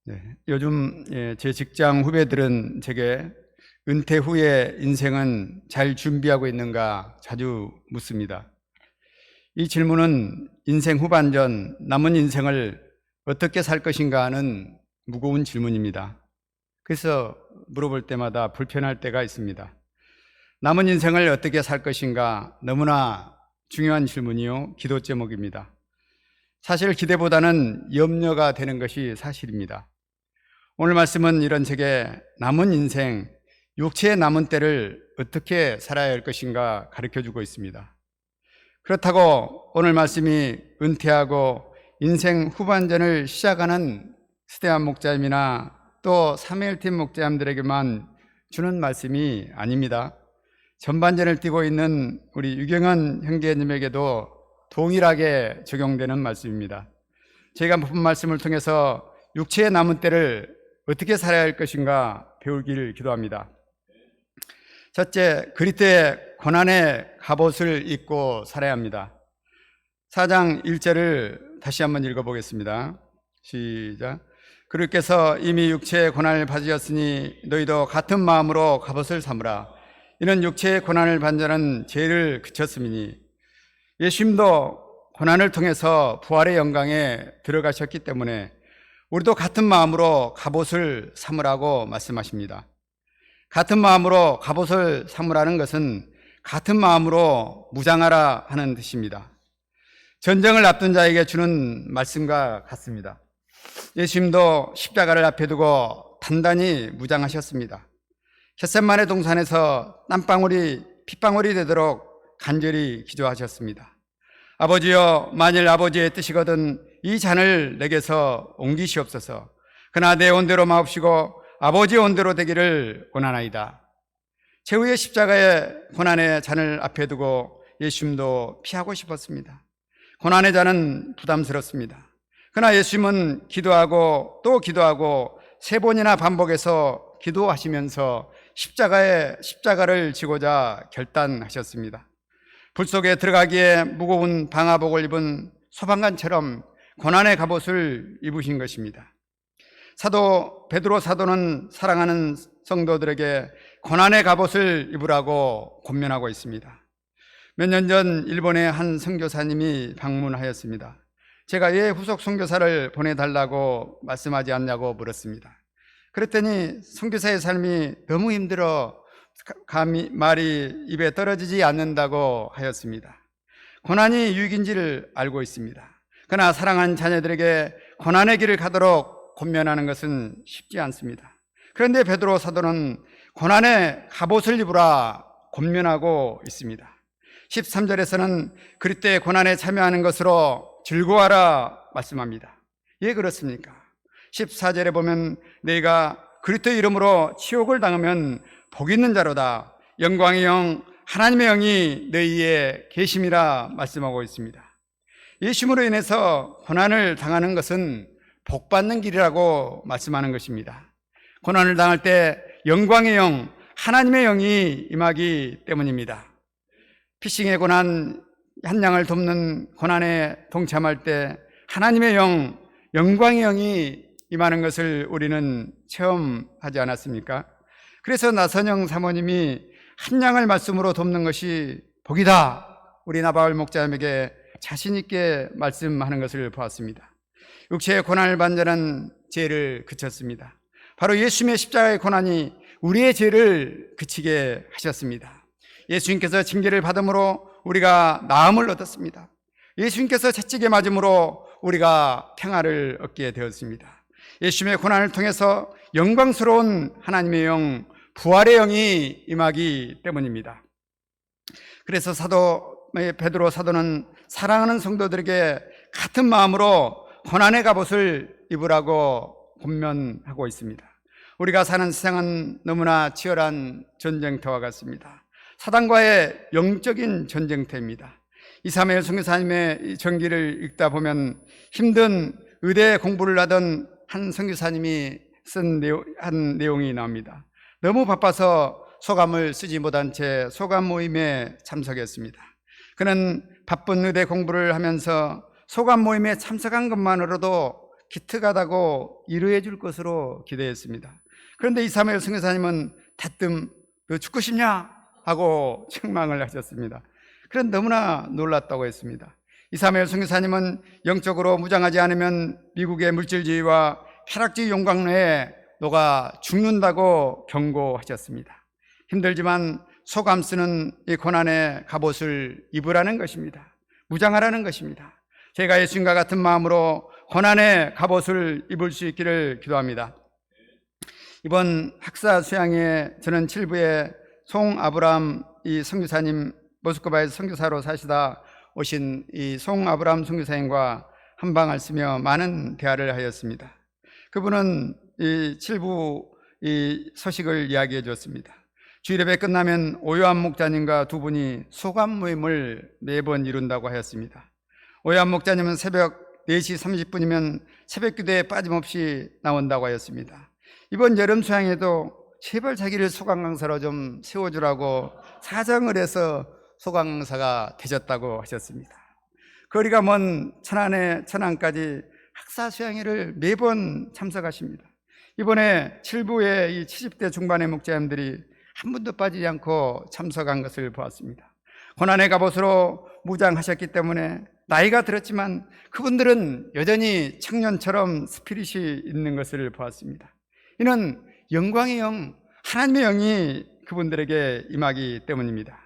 네, 요즘 제 직장 후배들은 제게 은퇴 후에 인생은 잘 준비하고 있는가 자주 묻습니다. 이 질문은 인생 후반전 남은 인생을 어떻게 살 것인가 하는 무거운 질문입니다. 그래서 물어볼 때마다 불편할 때가 있습니다. 남은 인생을 어떻게 살 것인가 너무나 중요한 질문이요, 기도 제목입니다. 사실 기대보다는 염려가 되는 것이 사실입니다. 오늘 말씀은 이런 책에 남은 인생, 육체의 남은 때를 어떻게 살아야 할 것인가 가르쳐주고 있습니다. 그렇다고 오늘 말씀이 은퇴하고 인생 후반전을 시작하는 스테반 목자님이나 또 사무엘팀 목자님들에게만 주는 말씀이 아닙니다. 전반전을 뛰고 있는 우리 유경헌 형제님에게도 동일하게 적용되는 말씀입니다. 제가 본 말씀을 통해서 육체의 남은 때를 어떻게 살아야 할 것인가 배우기를 기도합니다. 첫째, 그리스도의 고난의 갑옷을 입고 살아야 합니다. 4장 1절을 다시 한번 읽어보겠습니다. 시작. 그리스도께서 이미 육체의 고난을 받으셨으니 너희도 같은 마음으로 갑옷을 삼으라. 이는 육체의 고난을 받는 자는 죄를 그쳤음이니. 예수님도 고난을 통해서 부활의 영광에 들어가셨기 때문에 우리도 같은 마음으로 갑옷을 삼으라고 말씀하십니다. 같은 마음으로 갑옷을 삼으라는 것은 같은 마음으로 무장하라 하는 뜻입니다. 전쟁을 앞둔 자에게 주는 말씀과 같습니다. 예수님도 십자가를 앞에 두고 단단히 무장하셨습니다. 겟세마네 동산에서 땀방울이 핏방울이 되도록 간절히 기도하셨습니다. 아버지여, 만일 아버지의 뜻이거든 이 잔을 내게서 옮기시옵소서. 그러나 내 온대로 마옵시고 아버지의 온대로 되기를 원하나이다. 최후의 십자가의 고난의 잔을 앞에 두고 예수님도 피하고 싶었습니다. 고난의 잔은 부담스럽습니다. 그러나 예수님은 기도하고 또 기도하고 3번이나 반복해서 기도하시면서 십자가를 지고자 결단하셨습니다. 불 속에 들어가기에 무거운 방화복을 입은 소방관처럼 고난의 갑옷을 입으신 것입니다. 사도 베드로 사도는 사랑하는 성도들에게 고난의 갑옷을 입으라고 권면하고 있습니다. 몇 년 전 일본의 한 선교사님이 방문하였습니다. 제가 왜 후속 선교사를 보내달라고 말씀하지 않냐고 물었습니다. 그랬더니 선교사의 삶이 너무 힘들어 감히 말이 입에 떨어지지 않는다고 하였습니다. 고난이 유익인지를 알고 있습니다. 그러나 사랑하는 자녀들에게 고난의 길을 가도록 권면하는 것은 쉽지 않습니다. 그런데 베드로 사도는 고난의 갑옷을 입으라 권면하고 있습니다. 13절에서는 그리스도의 고난에 참여하는 것으로 즐거워하라 말씀합니다. 왜 그렇습니까? 14절에 보면 너희가 그리스도의 이름으로 치욕을 당하면 복 있는 자로다. 영광의 영 하나님의 영이 너희에 계심이라 말씀하고 있습니다. 예수님으로 인해서 고난을 당하는 것은 복받는 길이라고 말씀하는 것입니다. 고난을 당할 때 영광의 영 하나님의 영이 임하기 때문입니다. 피싱의 고난, 한 양을 돕는 고난에 동참할 때 하나님의 영, 영광의 영이 임하는 것을 우리는 체험하지 않았습니까? 그래서 나선영 사모님이 한 양을 말씀으로 돕는 것이 복이다, 우리 나바울 목자님에게 자신 있게 말씀하는 것을 보았습니다. 육체의 고난을 받는 자는 죄를 그쳤습니다. 바로 예수님의 십자가의 고난이 우리의 죄를 그치게 하셨습니다. 예수님께서 징계를 받음으로 우리가 나음을 얻었습니다. 예수님께서 채찍에 맞음으로 우리가 평화를 얻게 되었습니다. 예수님의 고난을 통해서 영광스러운 하나님의 영, 부활의 영이 임하기 때문입니다. 그래서 베드로 사도는 사랑하는 성도들에게 같은 마음으로 고난의 갑옷을 입으라고 권면하고 있습니다. 우리가 사는 세상은 너무나 치열한 전쟁터와 같습니다. 사단과의 영적인 전쟁터입니다. 이사무엘 선교사님의 전기를 읽다 보면 힘든 의대 공부를 하던 한 선교사님이 쓴 한 내용이 나옵니다. 너무 바빠서 소감을 쓰지 못한 채 소감 모임에 참석했습니다. 그는 바쁜 의대 공부를 하면서 소감 모임에 참석한 것만으로도 기특하다고 위로해 줄 것으로 기대했습니다. 그런데 이사무엘 선교사님은 대뜸 너 죽고 싶냐? 하고 책망을 하셨습니다. 그런 너무나 놀랐다고 했습니다. 이사무엘 선교사님은 영적으로 무장하지 않으면 미국의 물질주의와 쾌락주의 용광로에 녹아 죽는다고 경고하셨습니다. 힘들지만 소감 쓰는 이 고난의 갑옷을 입으라는 것입니다. 무장하라는 것입니다. 제가 예수님과 같은 마음으로 고난의 갑옷을 입을 수 있기를 기도합니다. 이번 학사 수양회 저는 7부에 송 아브람 이 선교사님, 모스크바에서 선교사로 사시다 오신 이 송 아브람 선교사님과 한방을 쓰며 많은 대화를 하였습니다. 그분은 이 7부 이 소식을 이야기해 줬습니다. 주일예배 끝나면 오요한 목자님과 두 분이 소감 모임을 매번 이룬다고 하였습니다. 오요한 목자님은 새벽 4시 30분이면 새벽 기도에 빠짐없이 나온다고 하였습니다. 이번 여름 수양에도 제발 자기를 소강 강사로 좀 세워주라고 사정을 해서 소강 강사가 되셨다고 하셨습니다. 거리가 먼 천안까지 학사 수양회를 매번 참석하십니다. 이번에 7부의 이 70대 중반의 목자님들이 한 분도 빠지지 않고 참석한 것을 보았습니다. 고난의 갑옷으로 무장하셨기 때문에 나이가 들었지만 그분들은 여전히 청년처럼 스피릿이 있는 것을 보았습니다. 이는 영광의 영, 하나님의 영이 그분들에게 임하기 때문입니다.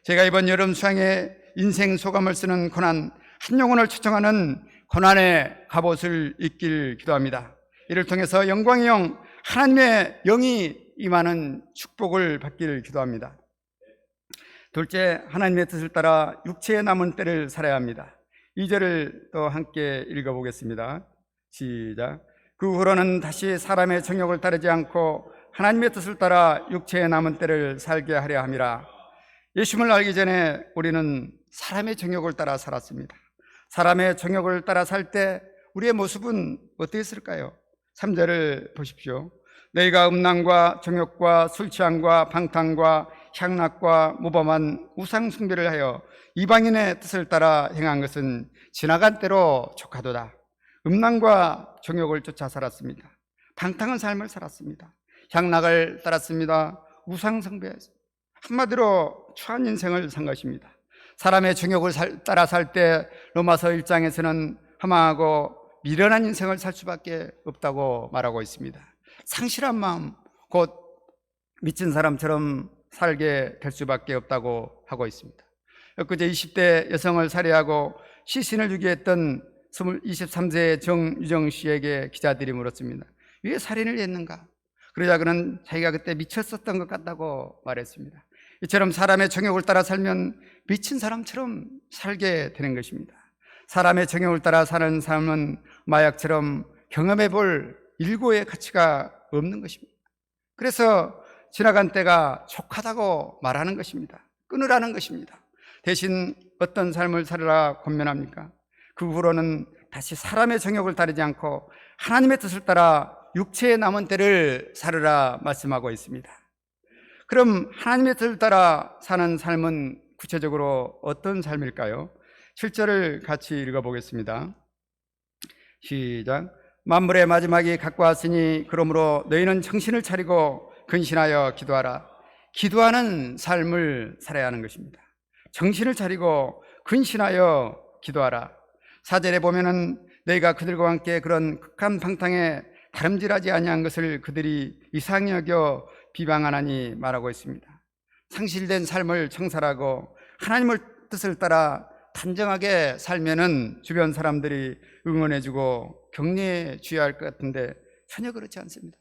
제가 이번 여름 수양에 인생 소감을 쓰는 고난, 한 영혼을 초청하는 고난의 갑옷을 입길 기도합니다. 이를 통해서 영광의 영, 하나님의 영이 임하는 축복을 받기를 기도합니다. 둘째, 하나님의 뜻을 따라 육체에 남은 때를 살아야 합니다. 2절을 또 함께 읽어보겠습니다. 시작. 그 후로는 다시 사람의 정욕을 따르지 않고 하나님의 뜻을 따라 육체에 남은 때를 살게 하려 함이라. 예수님을 알기 전에 우리는 사람의 정욕을 따라 살았습니다. 사람의 정욕을 따라 살 때 우리의 모습은 어땠을까요? 3절을 보십시오. 너희가 음란과 정욕과 술 취함과 방탕과 향락과 무범한 우상 숭배를 하여 이방인의 뜻을 따라 행한 것은 지나간 때로 족하도다. 음란과 정욕을 쫓아 살았습니다. 방탕한 삶을 살았습니다. 향락을 따랐습니다. 우상 숭배했습니다. 한마디로 추한 인생을 산 것입니다. 사람의 정욕을 따라 살 때 로마서 1장에서는 허망하고 미련한 인생을 살 수밖에 없다고 말하고 있습니다. 상실한 마음, 곧 미친 사람처럼 살게 될 수밖에 없다고 하고 있습니다. 엊그제 20대 여성을 살해하고 시신을 유기했던 23세의 정유정 씨에게 기자들이 물었습니다. 왜 살인을 했는가? 그러자 그는 자기가 그때 미쳤었던 것 같다고 말했습니다. 이처럼 사람의 정욕을 따라 살면 미친 사람처럼 살게 되는 것입니다. 사람의 정욕을 따라 사는 삶은 마약처럼 경험해 볼 일고의 가치가 없는 것입니다. 그래서 지나간 때가 족하다고 말하는 것입니다. 끊으라는 것입니다. 대신 어떤 삶을 살으라 권면합니까? 그 후로는 다시 사람의 정욕을 따르지 않고 하나님의 뜻을 따라 육체에 남은 때를 살으라 말씀하고 있습니다. 그럼 하나님의 뜻을 따라 사는 삶은 구체적으로 어떤 삶일까요? 7절을 같이 읽어보겠습니다. 시작. 만물의 마지막이 가까웠으니 그러므로 너희는 정신을 차리고 근신하여 기도하라. 기도하는 삶을 살아야 하는 것입니다. 정신을 차리고 근신하여 기도하라. 4절에 보면은 너희가 그들과 함께 그런 극한 방탕에 다름질하지 아니한 것을 그들이 이상히 여겨 비방하나니 말하고 있습니다. 상실된 삶을 청산하고 하나님의 뜻을 따라 단정하게 살면은 주변 사람들이 응원해주고 격려해 줘야 할 것 같은데 전혀 그렇지 않습니다.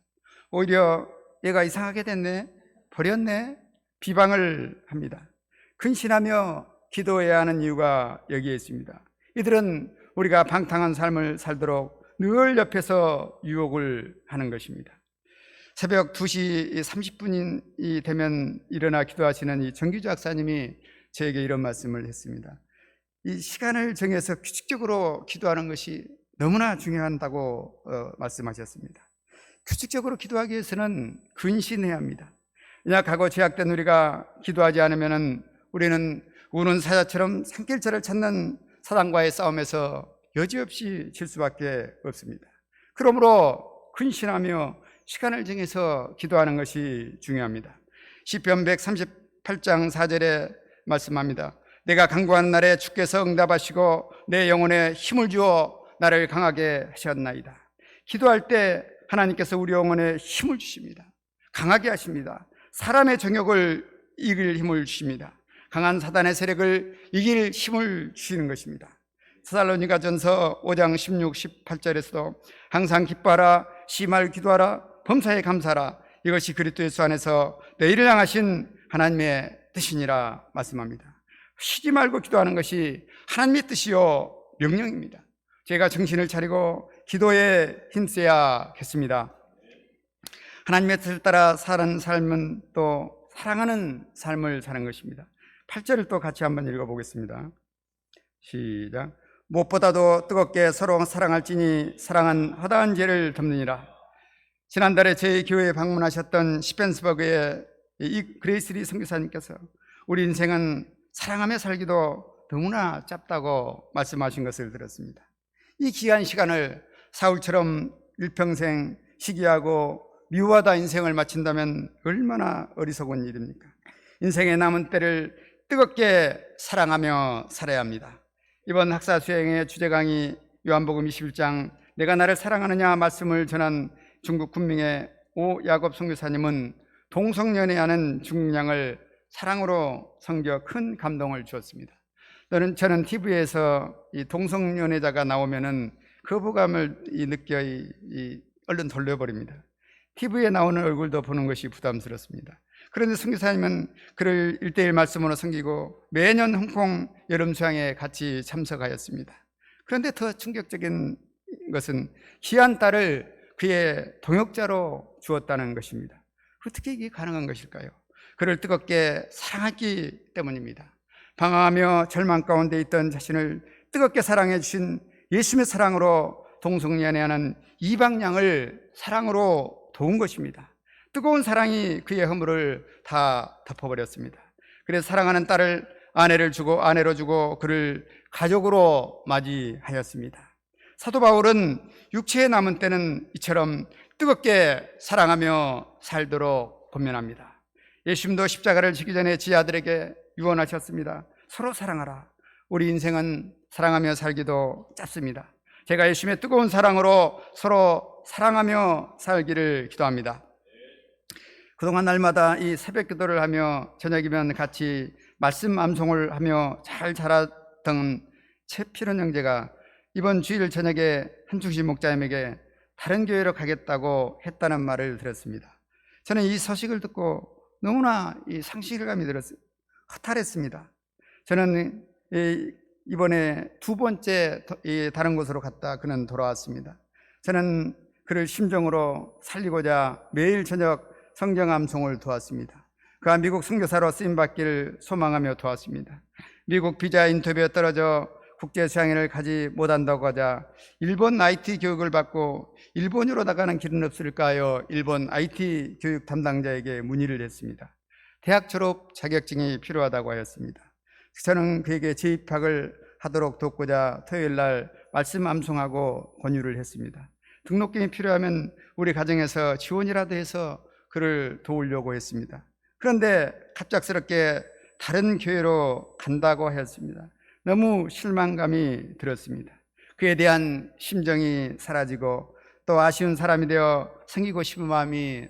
오히려 얘가 이상하게 됐네, 버렸네, 비방을 합니다. 근신하며 기도해야 하는 이유가 여기에 있습니다. 이들은 우리가 방탕한 삶을 살도록 늘 옆에서 유혹을 하는 것입니다. 새벽 2시 30분이 되면 일어나 기도하시는 이 정규주 박사님이 저에게 이런 말씀을 했습니다. 이 시간을 정해서 규칙적으로 기도하는 것이 너무나 중요하다고 말씀하셨습니다. 규칙적으로 기도하기 위해서는 근신해야 합니다. 그냥 과거 죄악된 우리가 기도하지 않으면 우리는 우는 사자처럼 산길처를 찾는 사단과의 싸움에서 여지없이 질 수밖에 없습니다. 그러므로 근신하며 시간을 정해서 기도하는 것이 중요합니다. 시편 138장 4절에 말씀합니다. 내가 간구하는 날에 주께서 응답하시고 내 영혼에 힘을 주어 나를 강하게 하셨나이다. 기도할 때 하나님께서 우리 영혼에 힘을 주십니다. 강하게 하십니다. 사람의 정욕을 이길 힘을 주십니다. 강한 사단의 세력을 이길 힘을 주시는 것입니다. 데살로니가전서 5장 16, 18절에서도 항상 기뻐하라, 심할 기도하라, 범사에 감사하라, 이것이 그리스도 예수 안에서 너희를 향하신 하나님의 뜻이니라 말씀합니다. 쉬지 말고 기도하는 것이 하나님의 뜻이요 명령입니다. 제가 정신을 차리고 기도에 힘써야겠습니다. 하나님의 뜻을 따라 사는 삶은 또 사랑하는 삶을 사는 것입니다. 8절을 또 같이 한번 읽어보겠습니다. 시작. 무엇보다도 뜨겁게 서로 사랑할지니 사랑은 허다한 죄를 덮느니라. 지난달에 저희 교회에 방문하셨던 시펜스버그의 이 그레이스리 선교사님께서 우리 인생은 사랑하며 살기도 너무나 짧다고 말씀하신 것을 들었습니다. 이 귀한 시간을 사울처럼 일평생 시기하고 미워하다 인생을 마친다면 얼마나 어리석은 일입니까? 인생의 남은 때를 뜨겁게 사랑하며 살아야 합니다. 이번 학사 수행의 주제 강의 요한복음 21장 내가 나를 사랑하느냐 말씀을 전한 중국 군명의 오 야곱 선교사님은 동성연애하는 중량을 사랑으로 섬겨 큰 감동을 주었습니다. 저는 TV에서 이 동성연애자가 나오면은 거부감을 느껴 얼른 돌려버립니다. TV에 나오는 얼굴도 보는 것이 부담스럽습니다. 그런데 선교사님은 그를 1:1 말씀으로 섬기고 매년 홍콩 여름 수양에 같이 참석하였습니다. 그런데 더 충격적인 것은 귀한 딸을 그의 동역자로 주었다는 것입니다. 어떻게 이게 가능한 것일까요? 그를 뜨겁게 사랑했기 때문입니다. 방황하며 절망 가운데 있던 자신을 뜨겁게 사랑해 주신 예수님의 사랑으로 동성연애하는 이방양을 사랑으로 도운 것입니다. 뜨거운 사랑이 그의 허물을 다 덮어버렸습니다. 그래서 사랑하는 딸을 아내로 주고 그를 가족으로 맞이하였습니다. 사도 바울은 육체에 남은 때는 이처럼 뜨겁게 사랑하며 살도록 권면합니다. 예수님도 십자가를 지기 전에 지 아들에게 유언하셨습니다. 서로 사랑하라. 우리 인생은 사랑하며 살기도 짧습니다. 제가 예수님의 뜨거운 사랑으로 서로 사랑하며 살기를 기도합니다. 그동안 날마다 이 새벽 기도를 하며 저녁이면 같이 말씀 암송을 하며 잘 자랐던 최필원 형제가 이번 주일 저녁에 한충식 목자님에게 다른 교회로 가겠다고 했다는 말을 들었습니다. 저는 이 소식을 듣고 너무나 이 상실감이 들었어요. 허탈했습니다. 저는 이번에 2번째 다른 곳으로 갔다 그는 돌아왔습니다. 저는 그를 심정으로 살리고자 매일 저녁 성경 암송을 도왔습니다. 그가 미국 선교사로 쓰임받기를 소망하며 도왔습니다. 미국 비자 인터뷰에 떨어져 국제 수양회를 가지 못한다고 하자 일본 IT 교육을 받고 일본으로 나가는 길은 없을까요? 일본 IT 교육 담당자에게 문의를 했습니다. 대학 졸업 자격증이 필요하다고 하였습니다. 저는 그에게 재입학을 하도록 돕고자 토요일 날 말씀 암송하고 권유를 했습니다. 등록금이 필요하면 우리 가정에서 지원이라도 해서 그를 도우려고 했습니다. 그런데 갑작스럽게 다른 교회로 간다고 하였습니다. 너무 실망감이 들었습니다. 그에 대한 심정이 사라지고 또 아쉬운 사람이 되어 섬기고 싶은 마음이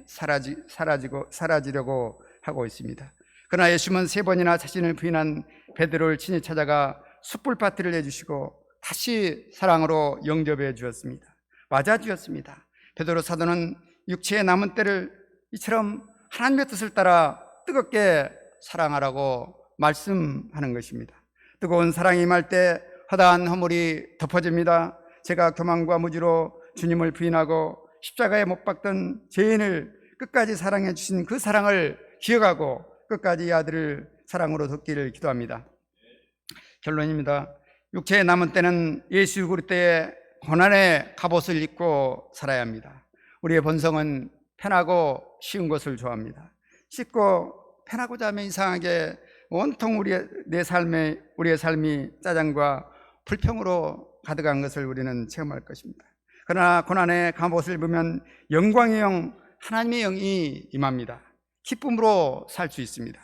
사라지려고 하고 있습니다. 그러나 예수님은 3번이나 자신을 부인한 베드로를 친히 찾아가 숯불 파티를 해주시고 다시 사랑으로 영접해 주었습니다. 맞아 주었습니다. 베드로 사도는 육체의 남은 때를 이처럼 하나님의 뜻을 따라 뜨겁게 사랑하라고 말씀하는 것입니다. 뜨거운 사랑이 임할 때 허다한 허물이 덮어집니다. 제가 교만과 무지로 주님을 부인하고 십자가에 못 박던 죄인을 끝까지 사랑해 주신 그 사랑을 기억하고 끝까지 이 아들을 사랑으로 돕기를 기도합니다. 결론입니다. 육체에 남은 때는 예수 그리스도의 고난의 갑옷을 입고 살아야 합니다. 우리의 본성은 편하고 쉬운 것을 좋아합니다. 쉽고 편하고자 하면 이상하게 온통 우리의 삶이 짜증과 불평으로 가득한 것을 우리는 체험할 것입니다. 그러나 고난의 갑옷을 입으면 영광의 영, 하나님의 영이 임합니다. 기쁨으로 살 수 있습니다.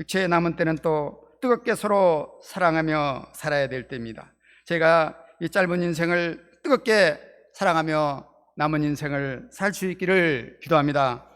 육체의 남은 때는 또 뜨겁게 서로 사랑하며 살아야 될 때입니다. 제가 이 짧은 인생을 뜨겁게 사랑하며 남은 인생을 살 수 있기를 기도합니다.